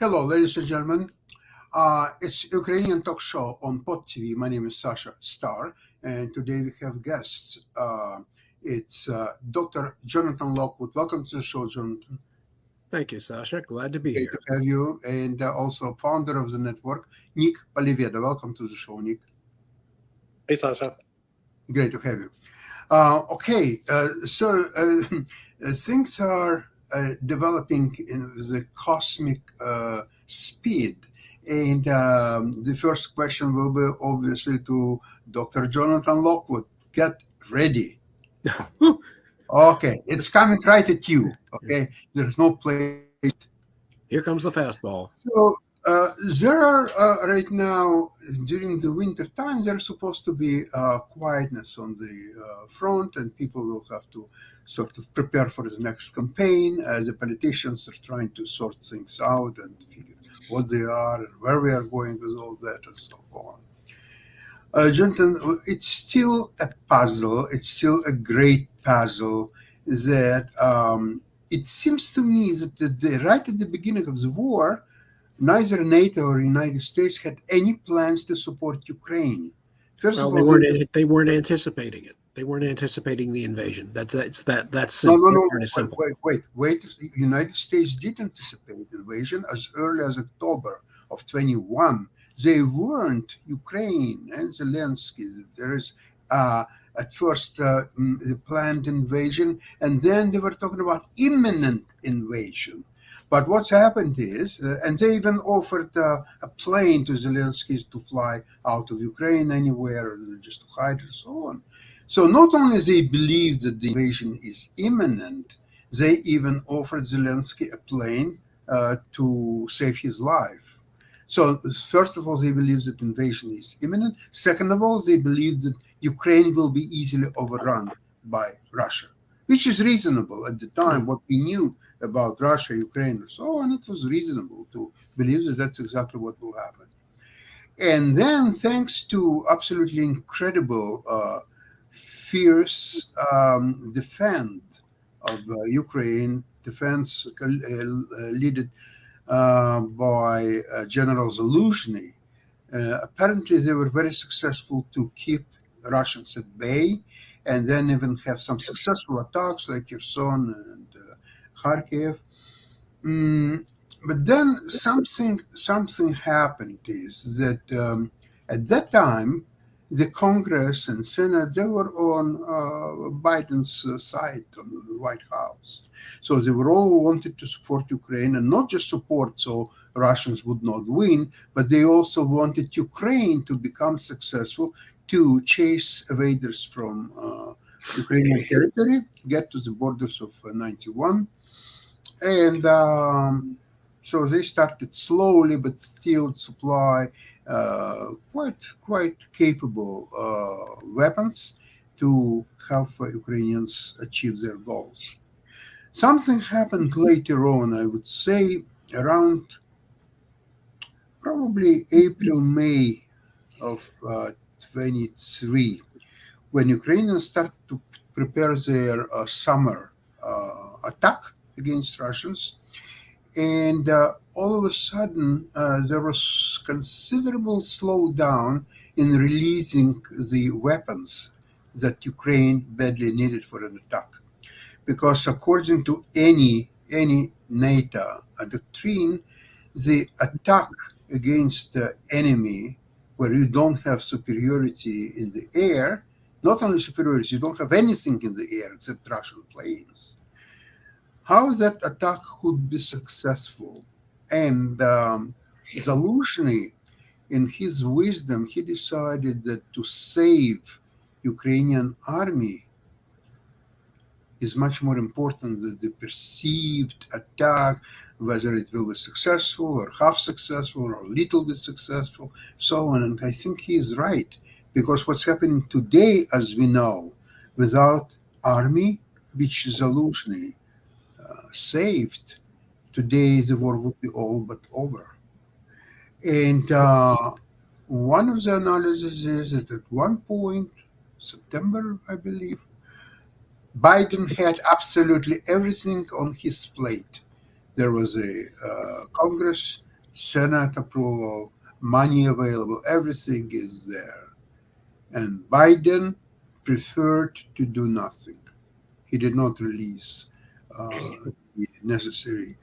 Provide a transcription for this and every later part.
Hello, ladies and gentlemen. It's Ukrainian talk show on Pod TV. My name is Sasha Star, and today we have guests. It's Dr. Jonathan Lockwood. Welcome to the show, Jonathan. Thank you, Sasha. Glad to be Great here. to have you, and also founder of the network, Nick Poliveda. Welcome to the show, Nick. Hey, Sasha. Great to have you. So things are developing in the cosmic speed. And the first question will be obviously to Dr. Jonathan Lockwood. Get ready. Okay, it's coming right at you. Okay, there's no place. Here comes the fastball. So there are right now during the winter time there's supposed to be quietness on the front, and people will have to sort of prepare for the next campaign. The politicians are trying to sort things out and figure what they are and where we are going with all that and so on. Jonathan, it's still a puzzle. It's still a great puzzle that it seems to me that right at the beginning of the war, neither NATO or United States had any plans to support Ukraine. First of all, they weren't anticipating it. They weren't anticipating the invasion. That's simple. No. Wait. United States did anticipate the invasion as early as October of 21. They warned Ukraine and Zelensky that there is at first the planned invasion, and then they were talking about imminent invasion. But what's happened is, and they even offered a plane to Zelensky to fly out of Ukraine anywhere, just to hide and so on. So not only they believe that the invasion is imminent, they even offered Zelensky a plane to save his life. So first of all, they believe that invasion is imminent. Second of all, they believe that Ukraine will be easily overrun by Russia, which is reasonable at the time. What we knew about Russia, Ukraine, and so on, it was reasonable to believe that that's exactly what will happen. And then, thanks to absolutely incredible, fierce defense of Ukraine, defense led by General Zaluzhny, apparently they were very successful to keep Russians at bay, and then even have some successful attacks like Kherson and Kharkiv. But then something happened is that at that time, the Congress and Senate, they were on Biden's side on the White House. So they were all wanted to support Ukraine, and not just support so Russians would not win, but they also wanted Ukraine to become successful, to chase invaders from Ukrainian territory, get to the borders of 91. And so they started slowly, but still supply quite capable weapons to have Ukrainians achieve their goals. Something happened later on, I would say, around probably April, May of 23, when Ukrainians started to prepare their summer attack against Russians. And all of a sudden, there was considerable slowdown in releasing the weapons that Ukraine badly needed for an attack. Because according to any NATO doctrine, the attack against the enemy, where you don't have superiority in the air, not only superiority, you don't have anything in the air except Russian planes. How that attack could be successful? And Zaluzhny, in his wisdom, he decided that to save Ukrainian army, is much more important than the perceived attack, whether it will be successful or half successful or a little bit successful, so on. And I think he is right, because what's happening today, as we know, without army, which Zaluzhny saved, today the war would be all but over. And one of the analyses is that at one point, September, I believe, Biden had absolutely everything on his plate. There was a Congress, Senate approval, money available, everything is there. And Biden preferred to do nothing. He did not release the necessary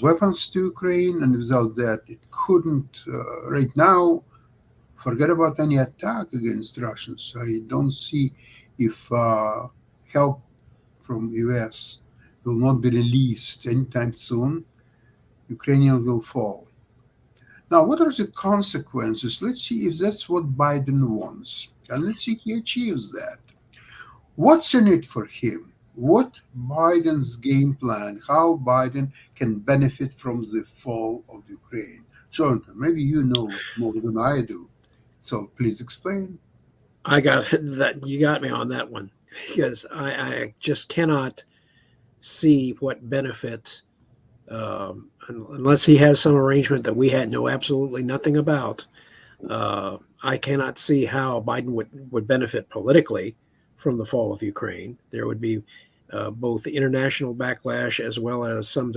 weapons to Ukraine, and without that, it couldn't. Right now, forget about any attack against Russians. I don't see if help from U.S. will not be released anytime soon. Ukrainian will fall. Now, what are the consequences? Let's see if that's what Biden wants, and let's see if he achieves that. What's in it for him? What Biden's game plan? How Biden can benefit from the fall of Ukraine? Jonathan, maybe you know more than I do, so please explain. I got that. You got me on that one, because I just cannot see what benefit, unless he has some arrangement that we had know absolutely nothing about. I cannot see how Biden would benefit politically from the fall of Ukraine. There would be both international backlash as well as some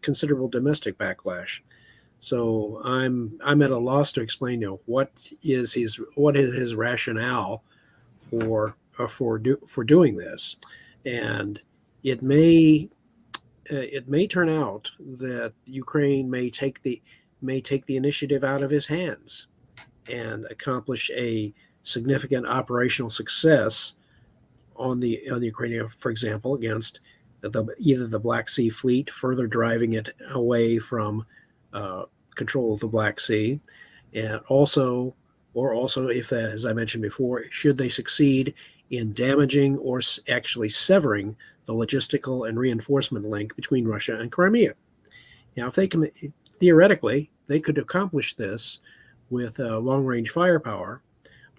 considerable domestic backlash. So I'm at a loss to explain, what is his rationale for doing this, and it may turn out that Ukraine may take the initiative out of his hands and accomplish a significant operational success on the Ukrainian, for example, against either the Black Sea Fleet, further driving it away from control of the Black Sea, and also, if, as I mentioned before, should they succeed in damaging or actually severing the logistical and reinforcement link between Russia and Crimea. Now, if they can, theoretically, they could accomplish this with long-range firepower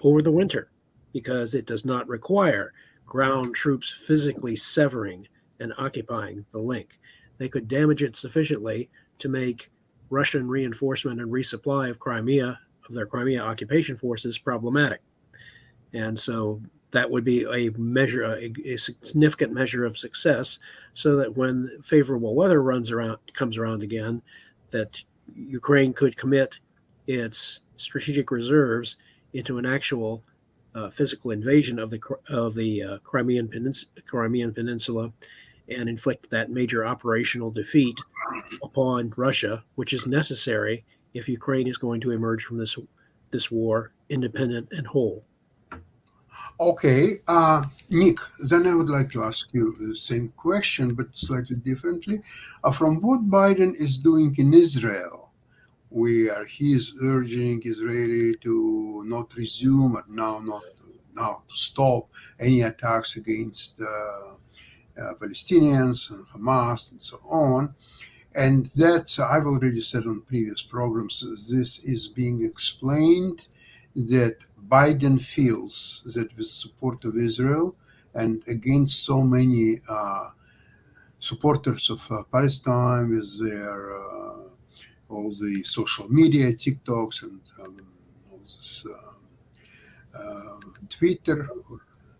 over the winter, because it does not require ground troops physically severing and occupying the link. They could damage it sufficiently to make Russian reinforcement and resupply of their Crimea occupation forces problematic. And so that would be a significant measure of success, so that when favorable weather comes around again, that Ukraine could commit its strategic reserves into an actual physical invasion of the Crimean Peninsula, and inflict that major operational defeat upon Russia, which is necessary if Ukraine is going to emerge from this war independent and whole. Okay, Nick, then I would like to ask you the same question, but slightly differently. From what Biden is doing in Israel, where he is urging Israeli to not resume, or now to stop any attacks against Palestinians and Hamas and so on. And that, I've already said on previous programs, this is being explained that Biden feels that with support of Israel and against so many supporters of Palestine, with their all the social media, TikToks, and all this Twitter,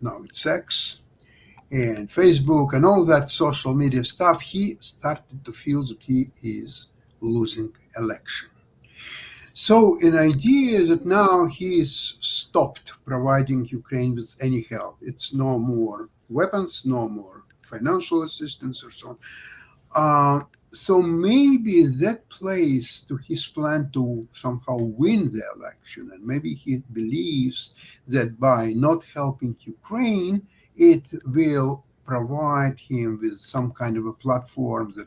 now it's X, and Facebook, and all that social media stuff, he started to feel that he is losing election. So an idea that now he's stopped providing Ukraine with any help. It's no more weapons, no more financial assistance, or so on. So maybe that plays to his plan to somehow win the election. And maybe he believes that by not helping Ukraine, it will provide him with some kind of a platform that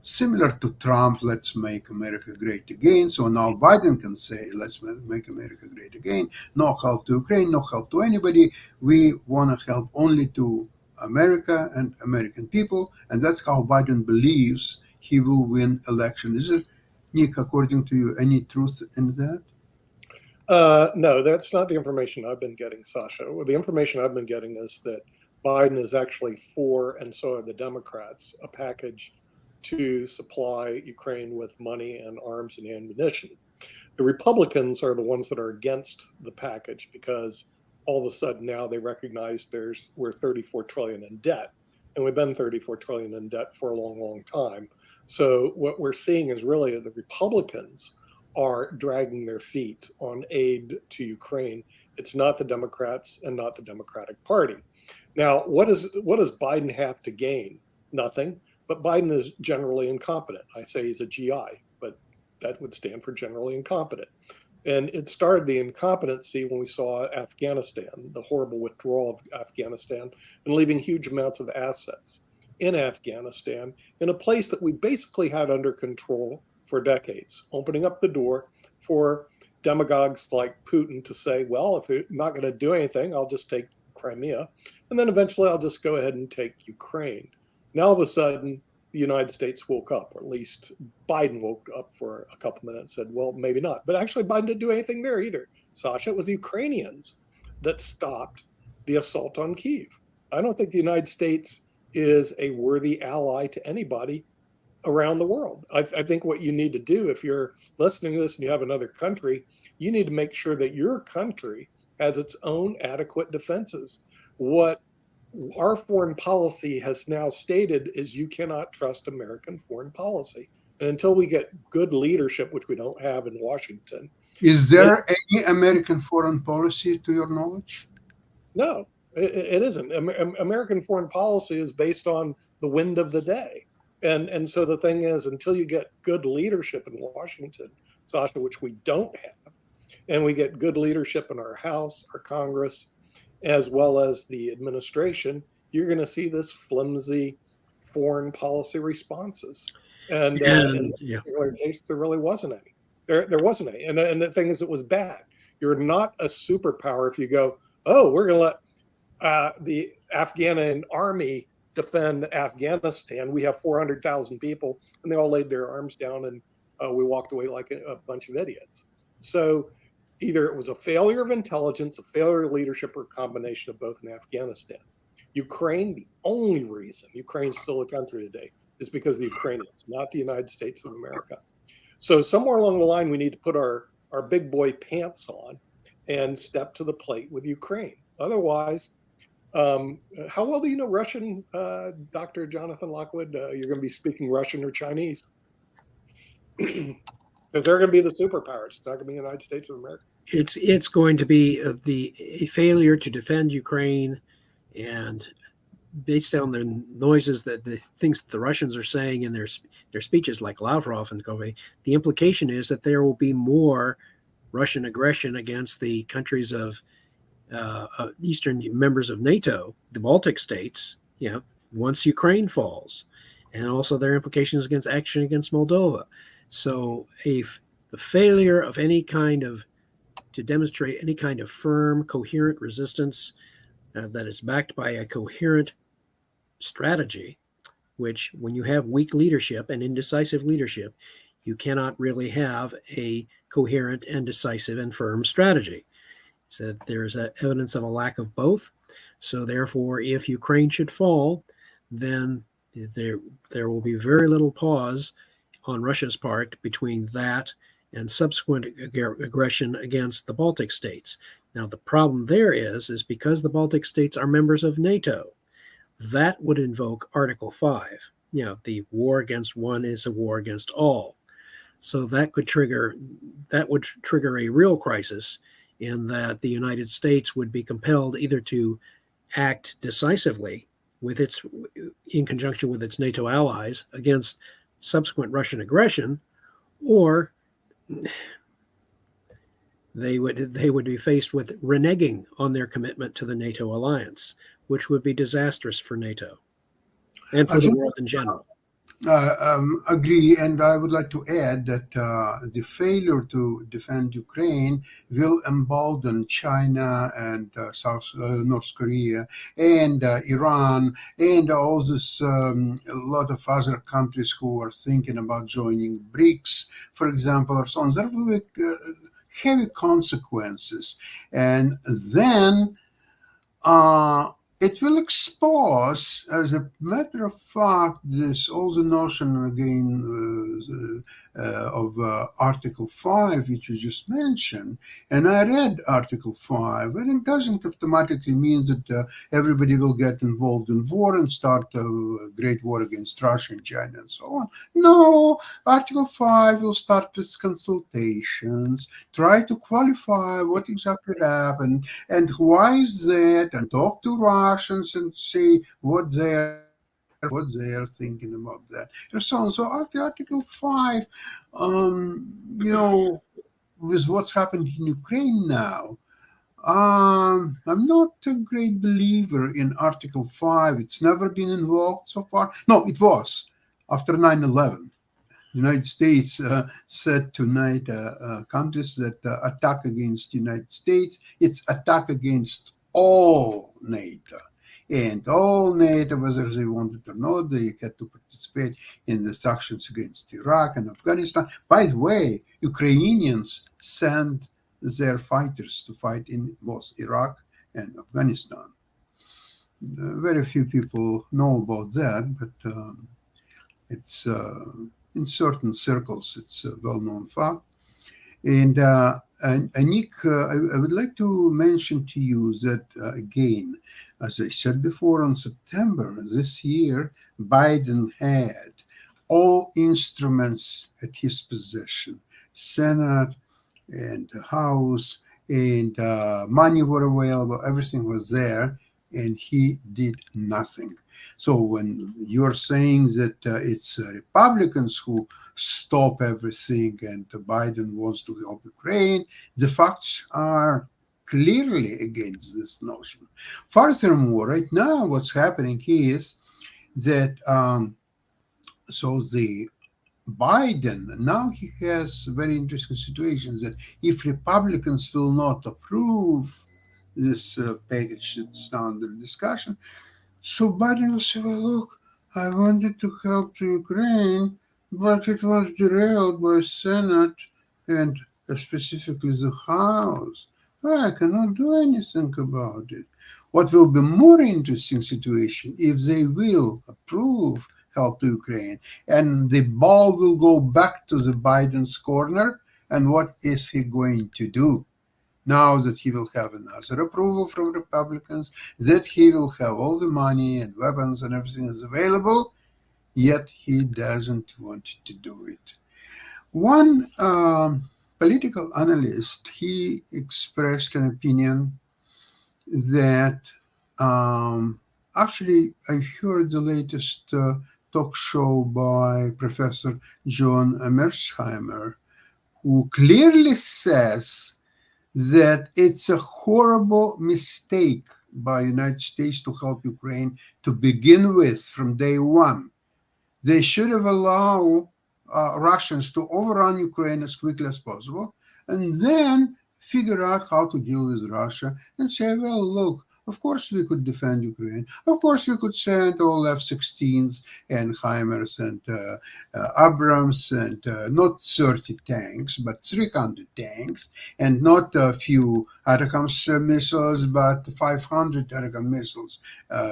similar to Trump, let's make America great again. So now Biden can say, let's make America great again. No help to Ukraine, no help to anybody. We want to help only to America and American people, and that's how Biden believes he will win election. Is it, Nick, according to you, any truth in that? No, that's not the information I've been getting, Sasha. Well, the information I've been getting is that Biden is actually for, and so are the Democrats, a package to supply Ukraine with money and arms and ammunition. The Republicans are the ones that are against the package because all of a sudden now they recognize we're 34 trillion in debt, and we've been 34 trillion in debt for a long, long time. So what we're seeing is really the Republicans are dragging their feet on aid to Ukraine. It's not the Democrats and not the Democratic Party. Now, what does Biden have to gain? Nothing. But Biden is generally incompetent. I say he's a GI, but that would stand for generally incompetent. And it started the incompetency when we saw Afghanistan, the horrible withdrawal of Afghanistan, and leaving huge amounts of assets in Afghanistan in a place that we basically had under control for decades, opening up the door for demagogues like Putin to say, well, if they're not going to do anything, I'll just take Crimea. And then eventually I'll just go ahead and take Ukraine. Now, all of a sudden, the United States woke up, or at least Biden woke up for a couple minutes and said, well, maybe not. But actually, Biden didn't do anything there either. Sasha, it was the Ukrainians that stopped the assault on Kyiv. I don't think the United States is a worthy ally to anybody around the world. I think what you need to do, if you're listening to this and you have another country, you need to make sure that your country has its own adequate defenses. What our foreign policy has now stated is you cannot trust American foreign policy. And until we get good leadership, which we don't have in Washington. Is there any American foreign policy to your knowledge? No, it isn't. American foreign policy is based on the wind of the day. And so the thing is, until you get good leadership in Washington, Sasha, which we don't have, and we get good leadership in our House, our Congress, as well as the administration, you're going to see this flimsy foreign policy responses. And in this particular case, there really wasn't any. There wasn't any. And the thing is, it was bad. You're not a superpower if you go, oh, we're going to let the Afghan army defend Afghanistan. We have 400,000 people, and they all laid their arms down, and we walked away like a bunch of idiots. So either it was a failure of intelligence, a failure of leadership, or a combination of both in Afghanistan. Ukraine, the only reason Ukraine's still a country today is because of the Ukrainians, not the United States of America. So somewhere along the line, we need to put our big boy pants on and step to the plate with Ukraine. Otherwise, how well do you know Russian, Dr. Jonathan Lockwood? You're going to be speaking Russian or Chinese. Because they're going to be the superpowers. It's not going to be the United States of America. It's going to be a failure to defend Ukraine, and based on the noises that the things that the Russians are saying in their speeches, like Lavrov and Kove, the implication is that there will be more Russian aggression against the countries of eastern members of NATO, the Baltic states, once Ukraine falls, and also their implications against action against Moldova. So the failure of to demonstrate any kind of firm, coherent resistance that is backed by a coherent strategy, which when you have weak leadership and indecisive leadership, you cannot really have a coherent and decisive and firm strategy. So there's evidence of a lack of both. So therefore, if Ukraine should fall, then there will be very little pause on Russia's part between that and subsequent aggression against the Baltic states. Now, the problem there is because the Baltic states are members of NATO, that would invoke Article 5. The war against one is a war against all. So that would trigger a real crisis, in that the United States would be compelled either to act decisively in conjunction with its NATO allies against subsequent Russian aggression, or they would be faced with reneging on their commitment to the NATO alliance, which would be disastrous for NATO and for the world in general. Agree, and I would like to add that the failure to defend Ukraine will embolden China and North Korea and Iran and all this a lot of other countries who are thinking about joining BRICS, for example, or so on. There will be heavy consequences, and then it will expose, as a matter of fact, this all the notion again of Article 5, which you just mentioned. And I read Article 5, and it doesn't automatically mean that everybody will get involved in war and start a great war against Russia and China and so on. No, Article 5 will start with consultations, try to qualify what exactly happened and why is that, and talk to Russians and see what they're thinking about that, and so on. So Article 5, with what's happened in Ukraine now, I'm not a great believer in Article 5. It's never been invoked so far. No, it was after 9/11. The United States said to NATO countries that attack against the United States, it's attack against all NATO. And all NATO, whether they wanted or not, they had to participate in the sanctions against Iraq and Afghanistan. By the way, Ukrainians sent their fighters to fight in both Iraq and Afghanistan. Very few people know about that, but it's in certain circles, it's a well-known fact. And Nick, I would like to mention to you that, again, as I said before, on September this year, Biden had all instruments at his possession, Senate and the House, and money were available, everything was there, and he did nothing. So when you're saying that it's Republicans who stop everything and Biden wants to help Ukraine, the facts are clearly against this notion. Furthermore, right now what's happening is that so the Biden, now he has very interesting situations that if Republicans will not approve this package that's now under discussion, so Biden will say, well, look, I wanted to help the Ukraine, but it was derailed by Senate and specifically the House. I cannot do anything about it. What will be more interesting situation if they will approve help to Ukraine and the ball will go back to the Biden's corner, and what is he going to do? Now that he will have another approval from Republicans, that he will have all the money and weapons and everything is available, yet he doesn't want to do it. One political analyst, he expressed an opinion that actually I heard the latest talk show by Professor John Mearsheimer, who clearly says that it's a horrible mistake by United States to help Ukraine to begin with from day one. They should have allowed Russians to overrun Ukraine as quickly as possible and then figure out how to deal with Russia and say, well, look, of course we could defend Ukraine. Of course we could send all F-16s and HIMARS and Abrams and not 30 tanks, but 300 tanks, and not a few ATACMS missiles, but 500 ATACMS missiles,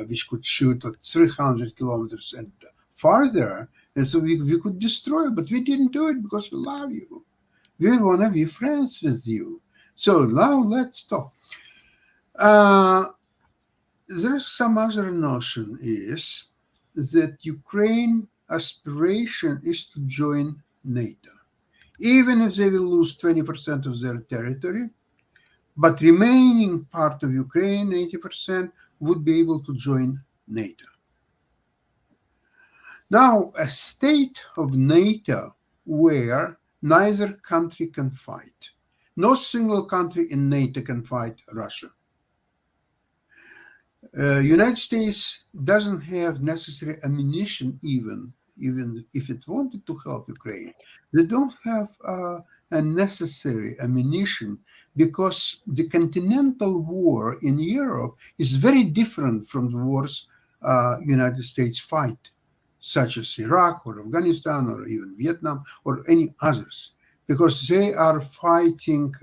which could shoot at 300 kilometers and farther. And so we could destroy, but we didn't do it because we love you. We want to be friends with you. So now let's talk. There is some other notion is that Ukraine aspiration is to join NATO, even if they will lose 20% of their territory, but remaining part of Ukraine, 80%, would be able to join NATO. Now, a state of NATO where neither country can fight. No single country in NATO can fight Russia. United States doesn't have necessary ammunition even even if it wanted to help Ukraine, they don't have a necessary ammunition, because the continental war in Europe is very different from the wars United States fight, such as Iraq or Afghanistan or even Vietnam or any others, because they are fighting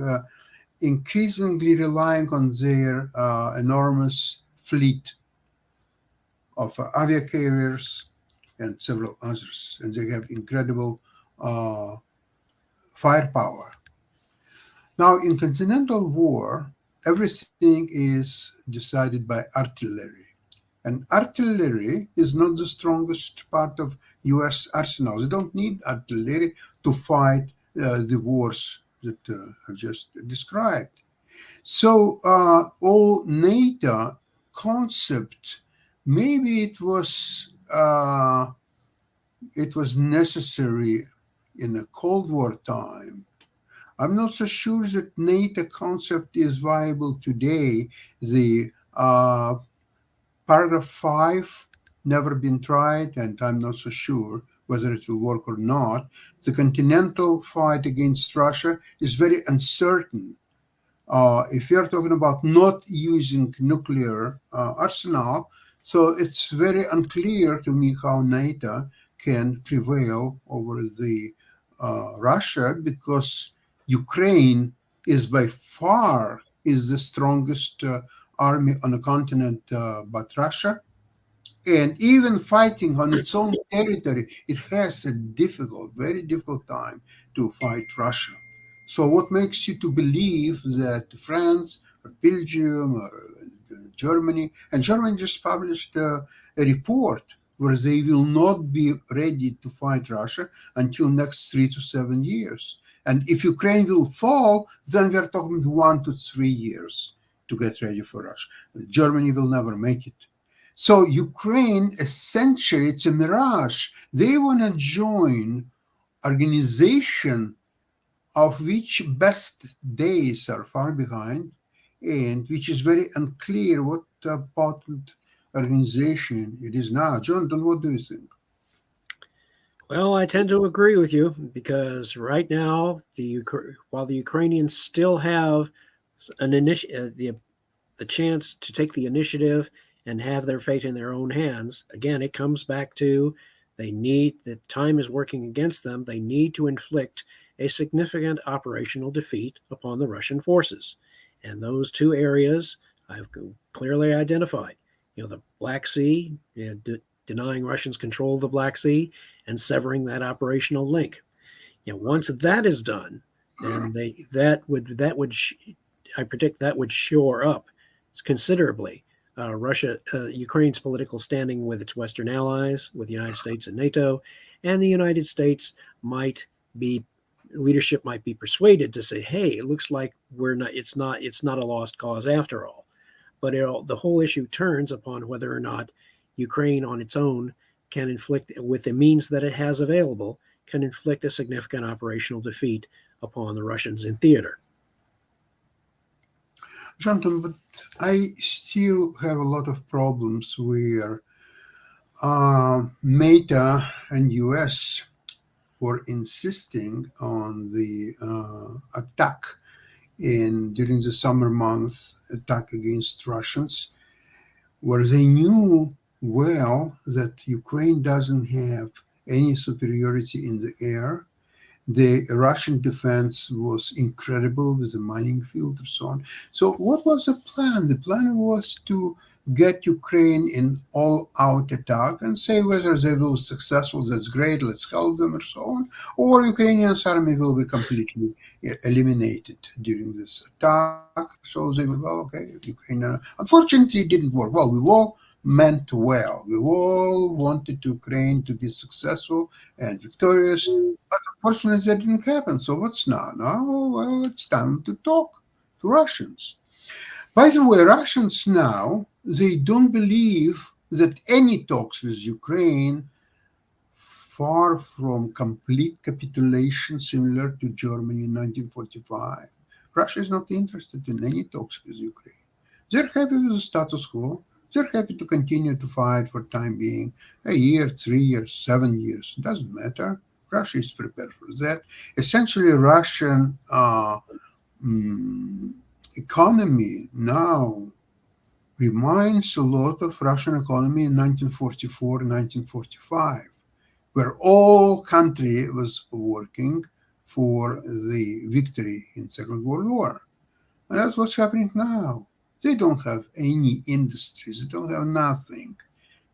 increasingly relying on their enormous fleet of avia carriers and several others, and they have incredible firepower. Now, in continental war, everything is decided by artillery, and artillery is not the strongest part of U.S. arsenal. They don't need artillery to fight the wars that I've just described. So, all NATO concept, maybe it was necessary in a Cold War time. I'm not so sure that NATO concept is viable today. The paragraph 5 never been tried, and I'm not so sure whether it will work or not. The continental fight against Russia is very uncertain. If you're talking about not using nuclear arsenal, so it's very unclear to me how NATO can prevail over the Russia, because Ukraine is by far is the strongest army on the continent but Russia. And even fighting on its own territory, it has a very difficult time to fight Russia. So what makes you to believe that France or Belgium or Germany, and Germany just published a report where they will not be ready to fight Russia until next 3 to 7 years. And if Ukraine will fall, then we're talking 1 to 3 years to get ready for Russia. Germany will never make it. So Ukraine, essentially, it's a mirage. They want to join organization of which best days are far behind, and which is very unclear what potent organization it is now. Jonathan, what do you think? Well, I tend to agree with you, because right now, while the Ukrainians still have the chance to take the initiative and have their fate in their own hands, again, it comes back to the time is working against them. They need to inflict a significant operational defeat upon the Russian forces. And those two areas I've clearly identified. The Black Sea, denying Russians control of the Black Sea and severing that operational link. Once that is done, then I predict that would shore up considerably Ukraine's political standing with its Western allies, with the United States and NATO, and the United States leadership might be persuaded to say, "Hey, it looks like it's not a lost cause after all." But the whole issue turns upon whether or not Ukraine on its own can inflict, with the means that it has available, can inflict a significant operational defeat upon the Russians in theater. Jonathan, but I still have a lot of problems where NATO and US were insisting on the attack during the summer months, attack against Russians, where they knew well that Ukraine doesn't have any superiority in the air. The Russian defense was incredible with the mining field and so on. So what was the plan? The plan was to get Ukraine in all-out attack and say whether they will be successful, that's great, let's help them and so on, or Ukrainian army will be completely eliminated during this attack. So they were, okay, Ukraine, unfortunately it didn't work. Well, we all meant well. We all wanted Ukraine to be successful and victorious, but unfortunately that didn't happen. So what's now? Well, it's time to talk to Russians. By the way, Russians now, they don't believe that any talks with Ukraine, far from complete capitulation similar to Germany in 1945. Russia is not interested in any talks with Ukraine. They're happy with the status quo. They're happy to continue to fight for time being, a year, 3 years, 7 years. It doesn't matter. Russia is prepared for that. Essentially, Russian mm, economy now reminds a lot of Russian economy in 1944, 1945, where all country was working for the victory in Second World War. And that's what's happening now. They don't have any industries. They don't have nothing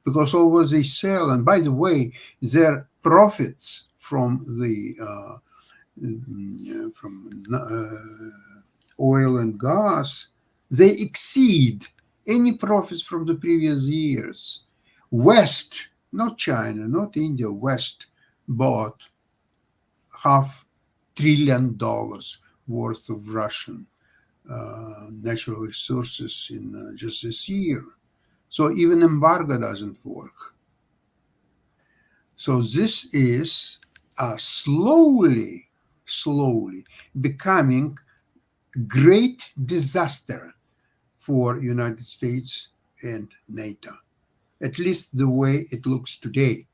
because all what they sell. And by the way, their profits from the oil and gas, they exceed any profits from the previous years. West, not China, not India, West bought $500 billion worth of Russian natural resources in just this year. So even embargo doesn't work. So this is slowly becoming great disaster for United States and NATO, at least the way it looks today.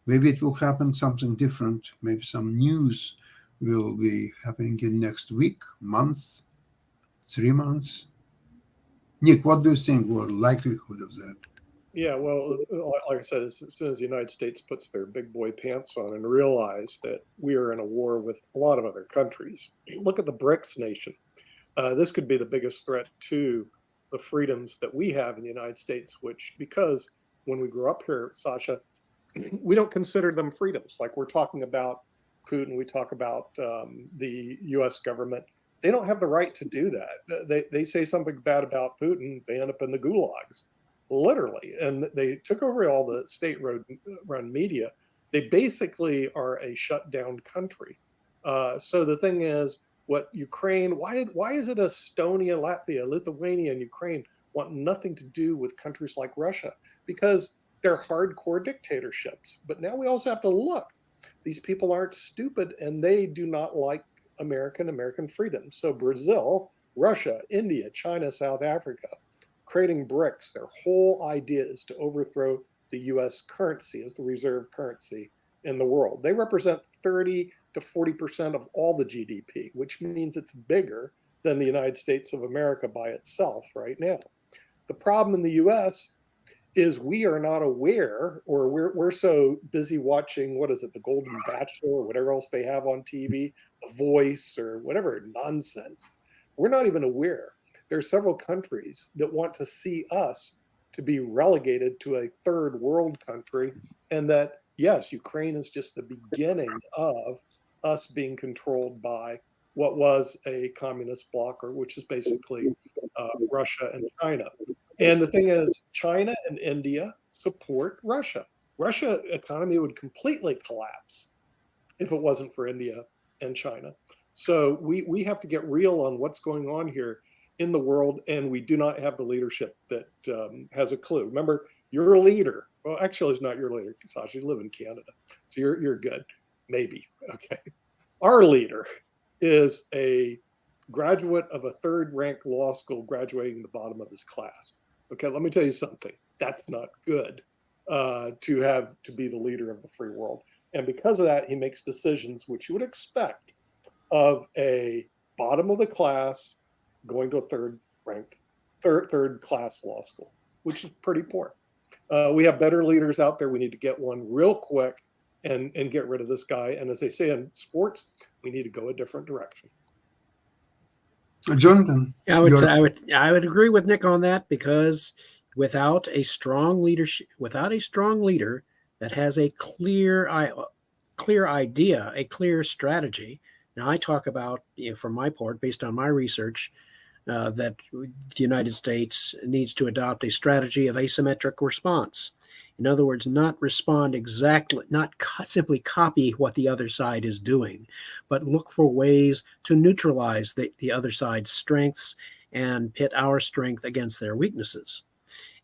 Maybe it will happen something different. Maybe some news will be happening in next week, month, 3 months. Nick, what do you think were likelihood of that? Yeah, well, like I said, as soon as the United States puts their big boy pants on and realize that we are in a war with a lot of other countries, look at the BRICS nation. This could be the biggest threat to the freedoms that we have in the United States, which, because when we grew up here, Sasha, we don't consider them freedoms. Like we're talking about Putin, we talk about the U.S. government. They don't have the right to do that. They say something bad about Putin, they end up in the gulags, literally. And they took over all the state-run media. They basically are a shut-down country. So the thing is, what Ukraine, why is it Estonia, Latvia, Lithuania, and Ukraine want nothing to do with countries like Russia? Because they're hardcore dictatorships. But now we also have to look. These people aren't stupid, and they do not like American freedom. So Brazil, Russia, India, China, South Africa, creating BRICS, their whole idea is to overthrow the US currency as the reserve currency in the world. They represent 30 to 40% of all the GDP, which means it's bigger than the United States of America by itself right now. The problem in the US is we are not aware, or we're so busy watching, what is it, The Golden Bachelor or whatever else they have on TV, The Voice or whatever nonsense. We're not even aware. There are several countries that want to see us to be relegated to a third world country, and that, yes, Ukraine is just the beginning of us being controlled by what was a communist bloc, which is basically Russia and China. And the thing is, China and India support Russia. Russia economy would completely collapse if it wasn't for India and China. So we have to get real on what's going on here in the world, and we do not have the leadership that has a clue. Remember, your leader, well, actually, it's not your leader, Sasha, you live in Canada, so you're good, maybe, okay. Our leader is a graduate of a third-ranked law school graduating the bottom of his class. Okay, let me tell you something. That's not good to be the leader of the free world. And because of that, he makes decisions which you would expect of a bottom of the class going to a third class law school, which is pretty poor. We have better leaders out there. We need to get one real quick and get rid of this guy. And as they say in sports, we need to go a different direction. Jonathan, I would agree with Nick on that, because without a strong leadership, without a strong leader that has a clear idea, a clear strategy. Now, I talk about, from my part, based on my research, that the United States needs to adopt a strategy of asymmetric response. In other words, not respond exactly, not simply copy what the other side is doing, but look for ways to neutralize the other side's strengths and pit our strength against their weaknesses.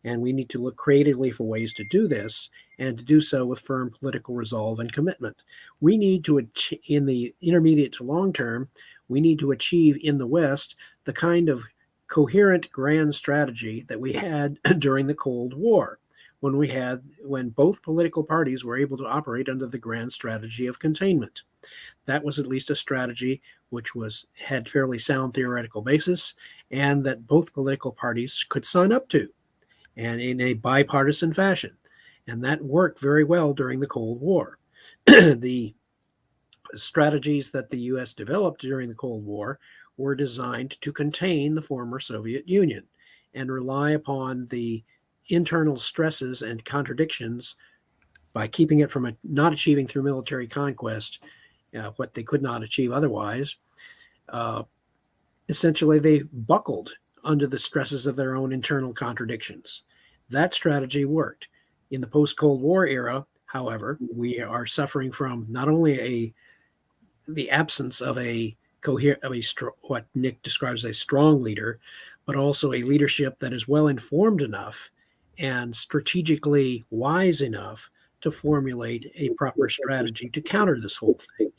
And we need to look creatively for ways to do this, and to do so with firm political resolve and commitment. We need to, in the intermediate to long term, we need to achieve in the West the kind of coherent grand strategy that we had during the Cold War, when both political parties were able to operate under the grand strategy of containment. That was at least a strategy which had fairly sound theoretical basis, and that both political parties could sign up to, and in a bipartisan fashion. And that worked very well during the Cold War. The strategies that the U.S. developed during the Cold War were designed to contain the former Soviet Union and rely upon the internal stresses and contradictions by keeping it from not achieving through military conquest what they could not achieve otherwise. Essentially, they buckled under the stresses of their own internal contradictions. That strategy worked. In the post-Cold War era, however, we are suffering from not only the absence of what Nick describes as a strong leader, but also a leadership that is well informed enough and strategically wise enough to formulate a proper strategy to counter this whole thing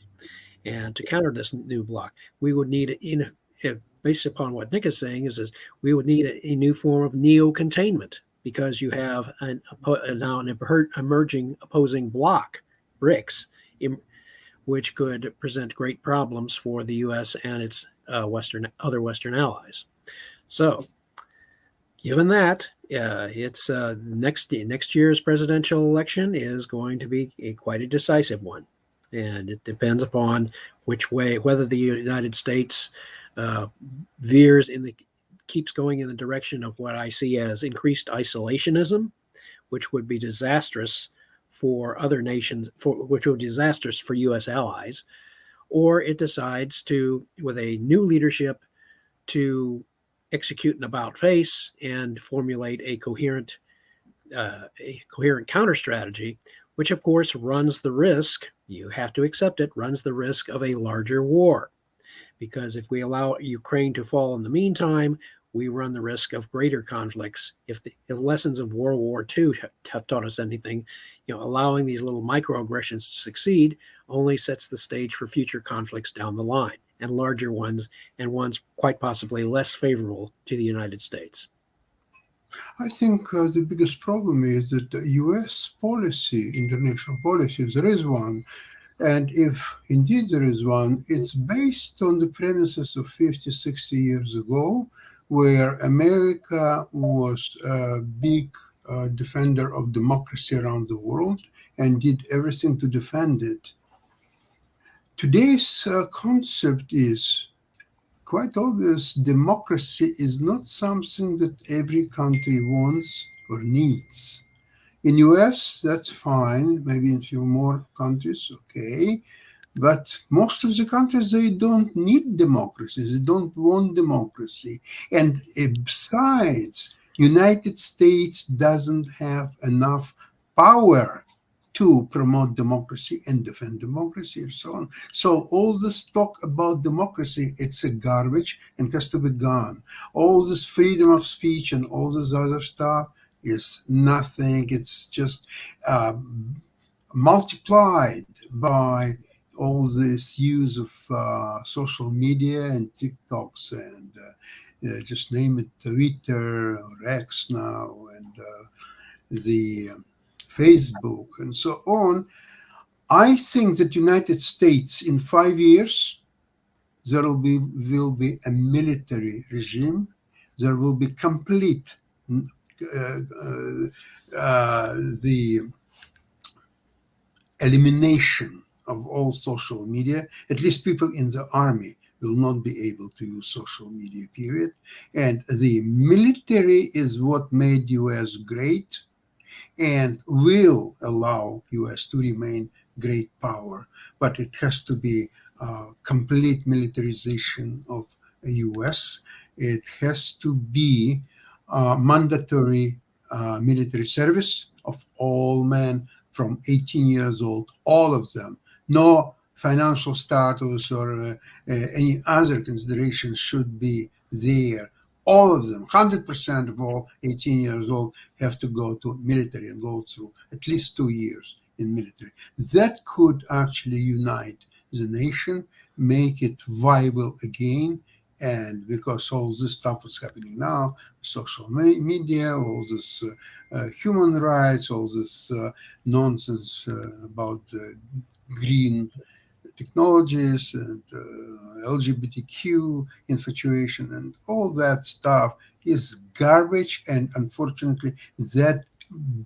and to counter this new bloc. We would need, based upon what Nick is saying, is we would need a new form of neo-containment, because you have now an emerging opposing bloc, BRICS, which could present great problems for the U.S. and its other Western allies. So, given that, it's next year's presidential election is going to be quite a decisive one, and it depends upon whether the United States keeps going in the direction of what I see as increased isolationism, which would be disastrous for other nations, which would be disastrous for U.S. allies, or it decides to, with a new leadership, to execute an about face and formulate a coherent counter strategy, which of course runs the risk, you have to accept it, runs the risk of a larger war. Because if we allow Ukraine to fall in the meantime, we run the risk of greater conflicts. If the lessons of World War II have taught us anything, allowing these little microaggressions to succeed only sets the stage for future conflicts down the line, and larger ones, and ones quite possibly less favorable to the United States. I think the biggest problem is that the U.S. policy, international policy, if there is one, and if indeed there is one, it's based on the premises of 50, 60 years ago, where America was a big defender of democracy around the world and did everything to defend it. Today's concept is quite obvious. Democracy is not something that every country wants or needs. In US, that's fine, maybe in a few more countries, okay. But most of the countries, they don't need democracy. They don't want democracy. And besides, United States doesn't have enough power to promote democracy and defend democracy and so on. So all this talk about democracy, it's a garbage and has to be gone. All this freedom of speech and all this other stuff is nothing. It's just multiplied by all this use of social media and TikToks and just name it, Twitter or X now, and the Facebook and so on. I think that United States in 5 years, there will be a military regime. There will be complete the elimination of all social media. At least people in the army will not be able to use social media, period. And the military is what made US great and will allow US to remain great power. But it has to be complete militarization of the US. It has to be mandatory military service of all men from 18 years old, all of them. No financial status or any other considerations should be there. All of them, 100% of all 18 years old have to go to military and go through at least 2 years in military. That could actually unite the nation, make it viable again, And because all this stuff is happening now, social media, all this human rights, all this nonsense about green technologies and LGBTQ infatuation and all that stuff is garbage. And unfortunately, that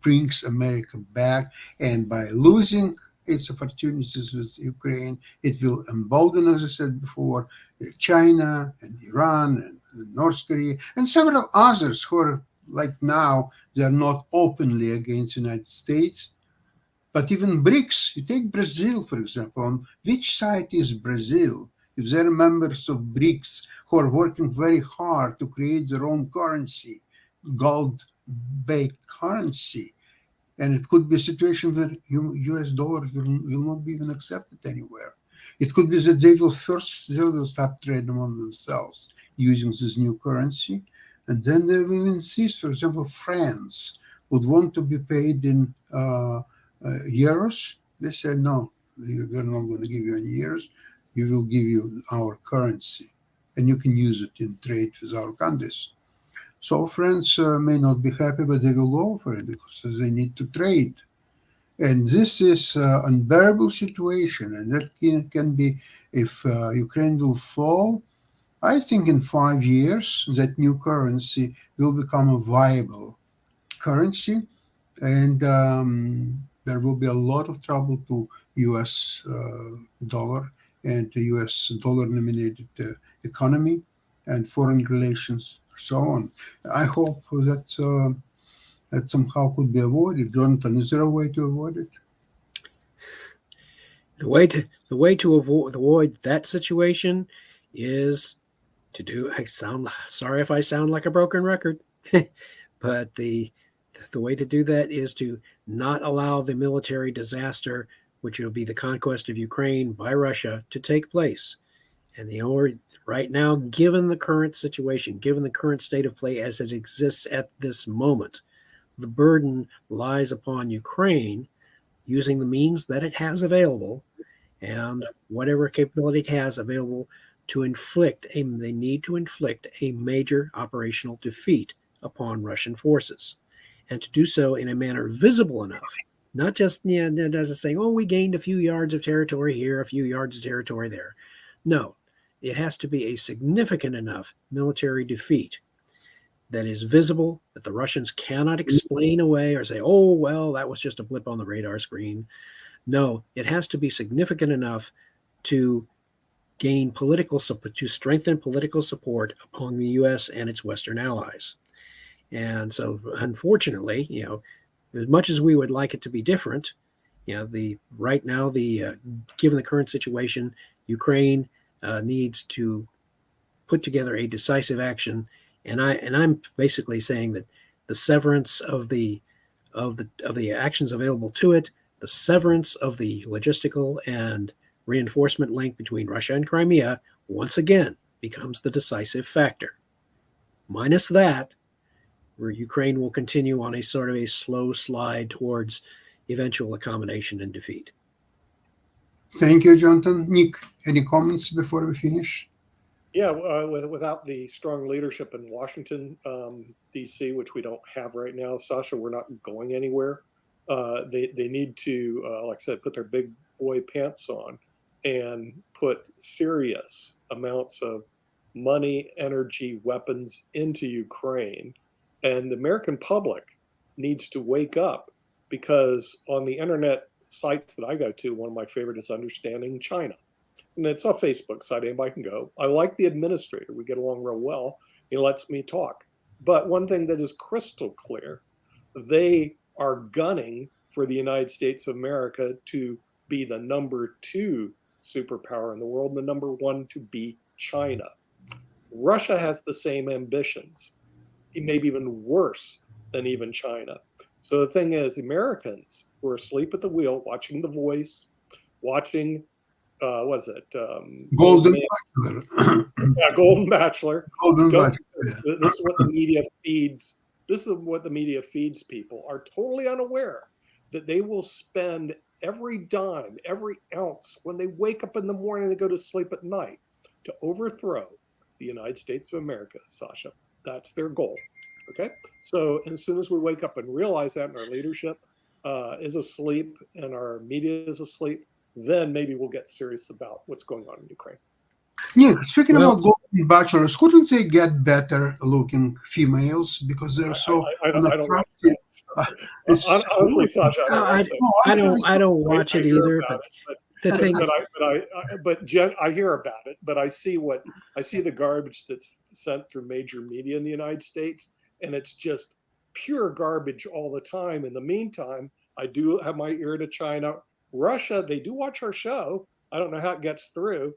brings America back. And by losing its opportunities with Ukraine, it will embolden, as I said before, China and Iran and North Korea and several others who are like now, they are not openly against the United States. But even BRICS, you take Brazil, for example, on which side is Brazil? If they're members of BRICS who are working very hard to create their own currency, gold-based currency, and it could be a situation where US dollars will not be even accepted anywhere. It could be that they will start trading among themselves using this new currency, and then they will insist. For example, France would want to be paid in euros. They said, no, we're not going to give you any euros. We will give you our currency, and you can use it in trade with our countries. So France may not be happy, but they will go for it because they need to trade. And this is an unbearable situation, and that can be, if Ukraine will fall, I think in 5 years that new currency will become a viable currency, and there will be a lot of trouble to U.S. Dollar and the U.S. dollar-nominated economy and foreign relations, so on. I hope that somehow could be avoided. Jonathan, is there a way to avoid it? The way to avoid that situation is to do. I sound sorry if I sound like a broken record, but the way to do that is to not allow the military disaster, which will be the conquest of Ukraine by Russia, to take place. And right now, given the current situation, given the current state of play as it exists at this moment, the burden lies upon Ukraine using the means that it has available and whatever capability it has available to they need to inflict a major operational defeat upon Russian forces, and to do so in a manner visible enough, not just saying, oh, we gained a few yards of territory here, a few yards of territory there. No, it has to be a significant enough military defeat that is visible, that the Russians cannot explain away or say, oh, well, that was just a blip on the radar screen. No, it has to be significant enough to gain political support, to strengthen political support among the U.S. and its Western allies. And so, unfortunately, as much as we would like it to be different, right now, given the current situation, Ukraine needs to put together a decisive action. And I'm basically saying that the severance of the actions available to it, the severance of the logistical and reinforcement link between Russia and Crimea, once again becomes the decisive factor. Minus that, where Ukraine will continue on a sort of a slow slide towards eventual accommodation and defeat. Thank you, Jonathan. Nick, any comments before we finish? Yeah, without the strong leadership in Washington, D.C., which we don't have right now, Sasha, we're not going anywhere. They need to, like I said, put their big boy pants on and put serious amounts of money, energy, weapons into Ukraine. And the American public needs to wake up, because on the internet sites that I go to, one of my favorite is Understanding China. And it's a Facebook site, anybody can go. I like the administrator. We get along real well. He lets me talk. But one thing that is crystal clear, they are gunning for the United States of America to be the number 2 superpower in the world, and the number 1 to be China. Russia has the same ambitions, maybe even worse than even China. So the thing is, Americans who are asleep at the wheel, watching The Voice, watching what is it? Golden Bachelor. Yeah, Golden Bachelor. Golden Bachelor. This is what the media feeds. This is what the media feeds people. Are totally unaware that they will spend every dime, every ounce when they wake up in the morning and go to sleep at night to overthrow the United States of America, Sasha. That's their goal. Okay. So as soon as we wake up and realize that, and our leadership is asleep and our media is asleep, then maybe we'll get serious about what's going on in Ukraine. Nick, speaking Well- about golden bachelors, couldn't they get better looking females because they're so I don't unattractive? Honestly, Sasha, I don't watch it either. But the thing, I hear about it, but I see the garbage that's sent through major media in the United States, and it's just pure garbage all the time. In the meantime, I do have my ear to China. Russia, they do watch our show. I don't know how it gets through.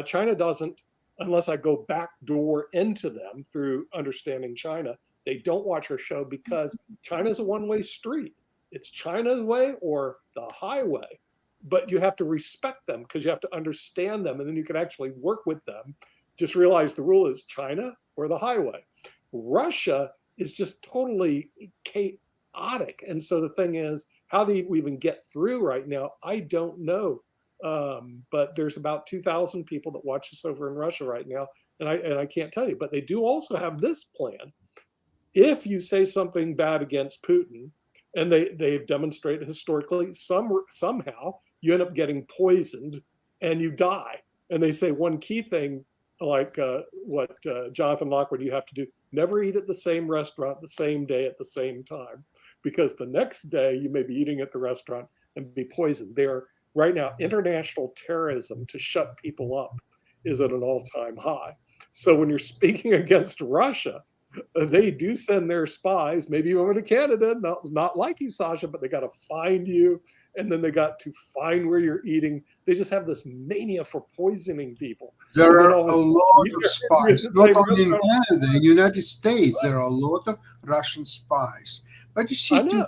China doesn't, unless I go back door into them through understanding China. They don't watch our show because China's a one-way street. It's China's way or the highway. But you have to respect them because you have to understand them, and then you can actually work with them. Just realize the rule is China or the highway. Russia is just totally chaotic. And so the thing is, how do we even get through right now? I don't know. But there's about 2,000 people that watch us over in Russia right now, and I can't tell you. But they do also have this plan. If you say something bad against Putin, and they've demonstrated historically, somehow you end up getting poisoned and you die. And they say one key thing, like what Jonathan Lockwood, you have to do: never eat at the same restaurant the same day at the same time, because the next day you may be eating at the restaurant and be poisoned. They're right now, international terrorism to shut people up is at an all-time high. So when you're speaking against Russia, they do send their spies, maybe over to Canada, not like you, Sasha, but they got to find you, and then they got to find where you're eating. They just have this mania for poisoning people. There are a lot of spies, not only in Canada, in the United States, there are a lot of Russian spies. But you see, I know.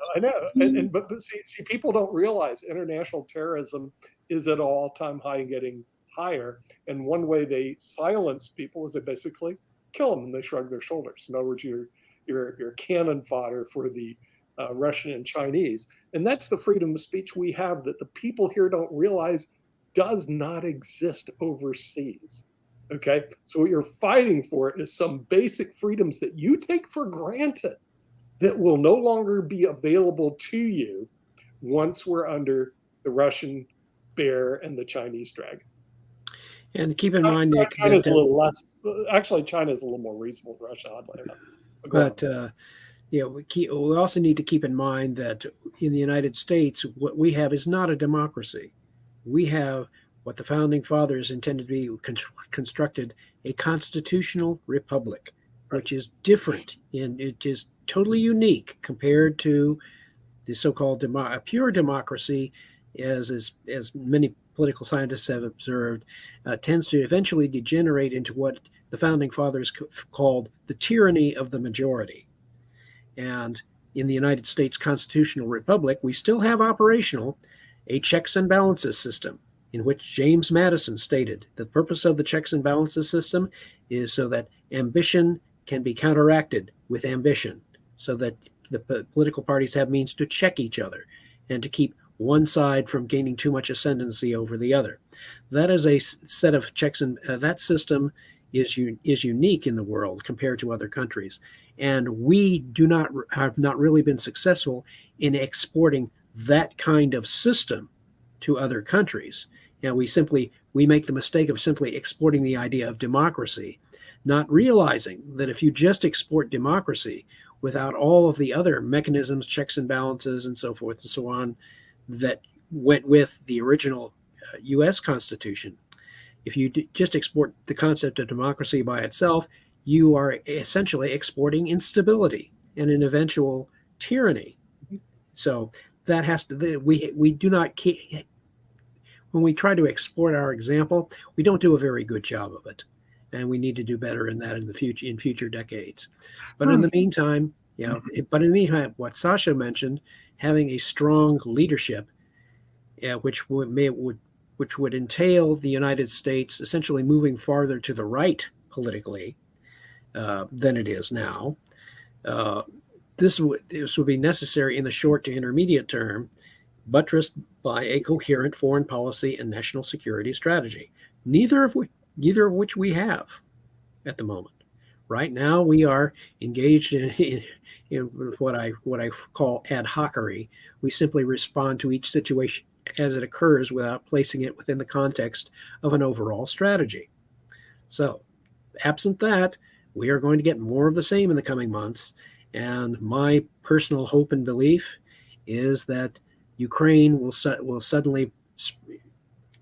But see, people don't realize international terrorism is at an all-time high and getting higher. And one way they silence people is they basically kill them and they shrug their shoulders. In other words, you're cannon fodder for the Russian and Chinese. And that's the freedom of speech we have that the people here don't realize does not exist overseas. Okay? So what you're fighting for is some basic freedoms that you take for granted that will no longer be available to you once we're under the Russian bear and the Chinese dragon. and keep in mind, Nick, China's a little less. Actually, China's a little more reasonable than Russia, oddly enough. But we also need to keep in mind that in the United States, what we have is not a democracy. We have what the founding fathers intended to be constructed a constitutional republic, which is different, and it is totally unique compared to the so-called pure democracy, as many political scientists have observed, tends to eventually degenerate into what the founding fathers called the tyranny of the majority. And in the United States constitutional republic, we still have operational a checks and balances system, in which James Madison stated the purpose of the checks and balances system is so that ambition can be counteracted with ambition, so that the political parties have means to check each other and to keep one side from gaining too much ascendancy over the other. That is a set of checks, and that system is unique in the world compared to other countries. And we have not really been successful in exporting that kind of system to other countries. And we make the mistake of simply exporting the idea of democracy, not realizing that if you just export democracy without all of the other mechanisms, checks and balances, and so forth and so on, that went with the original U.S. Constitution, if you just export the concept of democracy by itself, you are essentially exporting instability and an eventual tyranny. So that has to, we do not, when we try to export our example, we don't do a very good job of it. And we need to do better in that in future decades. But in the meantime, what Sasha mentioned, having a strong leadership, which would entail the United States essentially moving farther to the right politically than it is now. This would be necessary in the short to intermediate term, buttressed by a coherent foreign policy and national security strategy, neither of which we have. at the moment. Right now, we are engaged in what I call ad hocery. We simply respond to each situation as it occurs without placing it within the context of an overall strategy. So, absent that, we are going to get more of the same in the coming months. And my personal hope and belief is that Ukraine will suddenly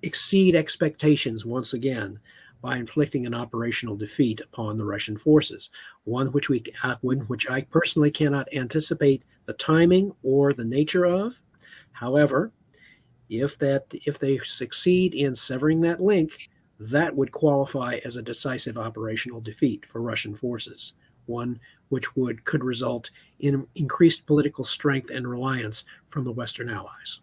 exceed expectations once again by inflicting an operational defeat upon the Russian forces, one which I personally cannot anticipate the timing or the nature of. However, if they succeed in severing that link, that would qualify as a decisive operational defeat for Russian forces, one which could result in increased political strength and reliance from the Western allies.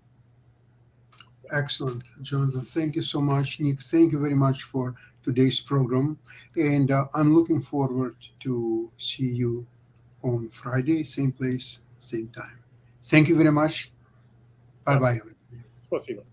Excellent, Jonathan. Thank you so much, Nick. Thank you very much for today's program. And I'm looking forward to see you on Friday, same place, same time. Thank you very much. Bye-bye, everybody. Спасибо.